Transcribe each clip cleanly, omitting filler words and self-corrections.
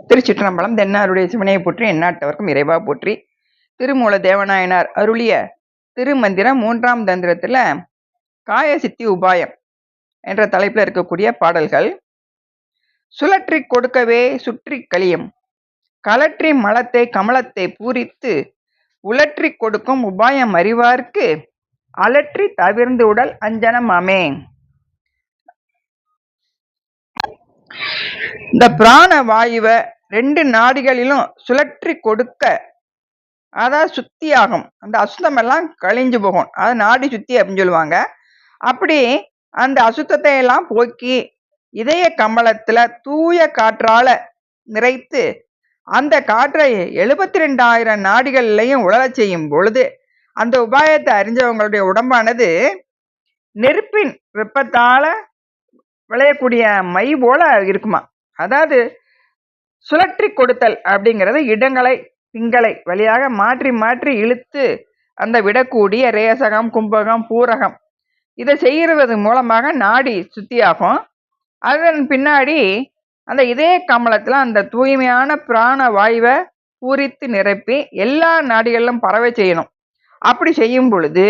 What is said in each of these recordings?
திருச்சிற்றம்பலம். தென்னாருடைய சிவனையை போற்றி, எந்நாட்டவர்க்கும் இறைவா போற்றி. திருமூல தேவநாயனார் அருளிய திருமந்திரம் 3ஆம் தந்திரத்துல காய சித்தி உபாயம் என்ற தலைப்புல இருக்கக்கூடிய பாடல்கள். சுழற்றி கொடுக்கவே சுற்றி கழியும், கலற்றி மலத்தை கமலத்தை பூரித்து உழற்றி கொடுக்கும் உபாயம் அறிவார்க்கு அலற்றி தவிர்ந்து உடல் அஞ்சனமாமே. இந்த பிராண வாயுவை 2 நாடிகளிலும் சுழற்றி கொடுக்க, அதாவது சுத்தி ஆகும், அந்த அசுத்தம் எல்லாம் கழிஞ்சு போகும். அது நாடி சுத்தி அப்படின்னு சொல்லுவாங்க. அப்படி அந்த அசுத்தத்தை எல்லாம் போக்கி இதய கமலத்துல தூய காற்றால நிறைத்து அந்த காற்றை 72,000 நாடிகள்லையும் உழலச் செய்யும் பொழுது அந்த உபாயத்தை அறிஞ்சவங்களுடைய உடம்பானது நெருப்பின் வெப்பத்தால விளையக்கூடிய மை போல இருக்குமா. அதாவது சுழற்றி கொடுத்தல் அப்படிங்கிறது இடங்களை பிங்களை வழியாக மாற்றி மாற்றி இழுத்து அந்த விடக்கூடிய ரேசகம், கும்பகம், பூரகம் இதை செய்கிறது மூலமாக நாடி சுத்தியாகும். அதன் பின்னாடி அந்த இதய கமலத்துல அந்த தூய்மையான பிராண வாயுவை பூரித்து நிரப்பி எல்லா நாடிகளிலும் பரவ செய்யணும். அப்படி செய்யும் பொழுது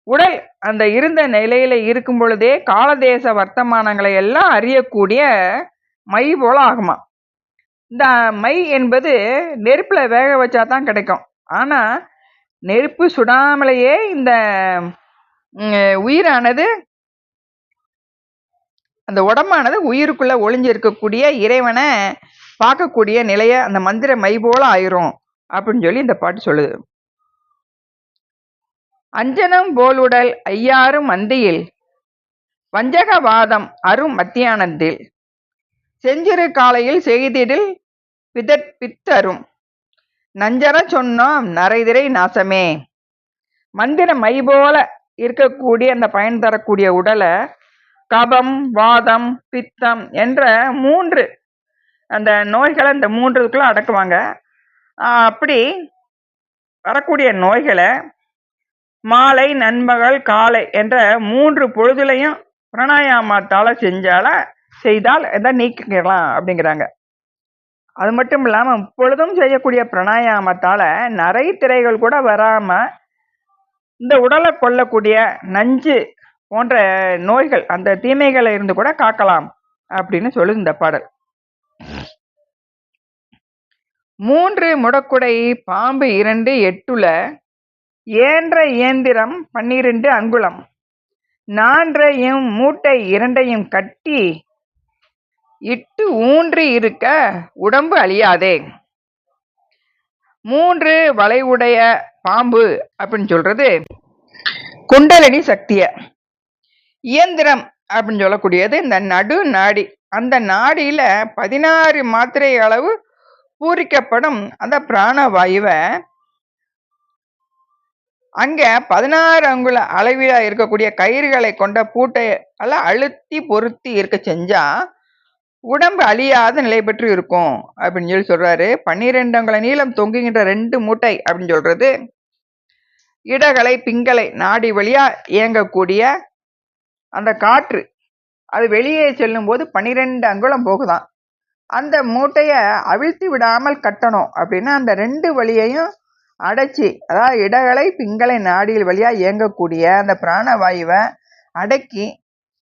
உடல் அந்த இருந்த நிலையில இருக்கும் பொழுதே காலதேச வர்த்தமானங்களை எல்லாம் அறியக்கூடிய மை போல ஆகுமா. இந்த மை என்பது நெருப்புல வேக வச்சா தான் கிடைக்கும். ஆனா நெருப்பு சுடாமலேயே இந்த உயிரானது, அந்த உடம்பானது உயிருக்குள்ள ஒளிஞ்சு இருக்கக்கூடிய இறைவனை பார்க்கக்கூடிய நிலைய அந்த மந்திர மை போல ஆயிரும் அப்படின்னு சொல்லி இந்த பாட்டு சொல்லுது. அஞ்சனம் போலுடல் ஐயாறும் மந்தியில் வஞ்சகவாதம் அரும் மத்தியானத்தில் செஞ்சிறு காலையில் செய்திடில் பித்தரும் நஞ்சர சொன்னோம் நரைதிரை நாசமே. மந்திர மை போல இருக்கக்கூடிய அந்த பயன் தரக்கூடிய உடலை கபம், வாதம், பித்தம் என்ற 3 அந்த நோய்களை இந்த 3க்குள்ள அடக்குவாங்க. அப்படி வரக்கூடிய நோய்களை மாலை, நண்பகல், காலை என்ற 3 பொழுதுலையும் பிராணாயாமத்தால செய்தால் எதை நீக்கிக்கலாம் அப்படிங்கிறாங்க. அது மட்டும் இல்லாம இப்பொழுதும் செய்யக்கூடிய பிராணாயாமத்தால நரை திரைகள் கூட வராம இந்த உடலை கொள்ளக்கூடிய நஞ்சு போன்ற நோய்கள், அந்த தீமைகளை இருந்து கூட காக்கலாம் அப்படின்னு சொல்லுது இந்த பாடல். 3 முடக்குடை பாம்பு 2 எட்டுல ஏன்ற இயந்திரம் 12 அங்குலம் நான்றையும் மூட்டை 2ஐயும் கட்டி இட்டு ஊன்றி இருக்க உடம்பு அழியாதே. 3 வளைவுடைய பாம்பு அப்படின்னு சொல்றது குண்டலினி சக்திய. இயந்திரம் அப்படின்னு சொல்லக்கூடியது இந்த நடு நாடி. அந்த நாடியில 16 மாத்திரை அளவு பூரிக்கப்படும் அந்த பிராணவாயுவை அங்க 16 அங்குல அளவில இருக்கக்கூடிய கயிறுகளை கொண்ட பூட்டை எல்லாம் அழுத்தி பொருத்தி இருக்க செஞ்சா உடம்பு அழியாத நிலை பெற்று இருக்கும் அப்படின்னு சொல்லி சொல்றாரு. 12 அங்குல நீளம் தொங்குகின்ற 2 மூட்டை அப்படின்னு சொல்றது இடகளை பிங்களை நாடி வழியா இயங்கக்கூடிய அந்த காற்று அது வெளியே செல்லும் போது 12 அங்குலம் போகுதான். அந்த மூட்டைய அவிழ்த்து விடாமல் கட்டணும் அப்படின்னா அந்த 2 வழியையும் அடைச்சி, அதாவது இடகளை பிங்களை நாடியில் வழியா இயங்கக்கூடிய அந்த பிராணவாயுவை அடக்கி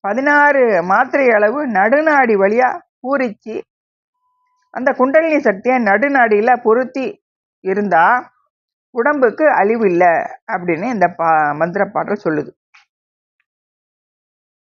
16 மாத்திரை அளவு நடுநாடி வழியா பூரிச்சு அந்த குண்டலினி சக்தியை நடுநாடியில பொருத்தி இருந்தா உடம்புக்கு அழிவு இல்லை அப்படின்னு இந்த மந்திர பாடல் சொல்லுது.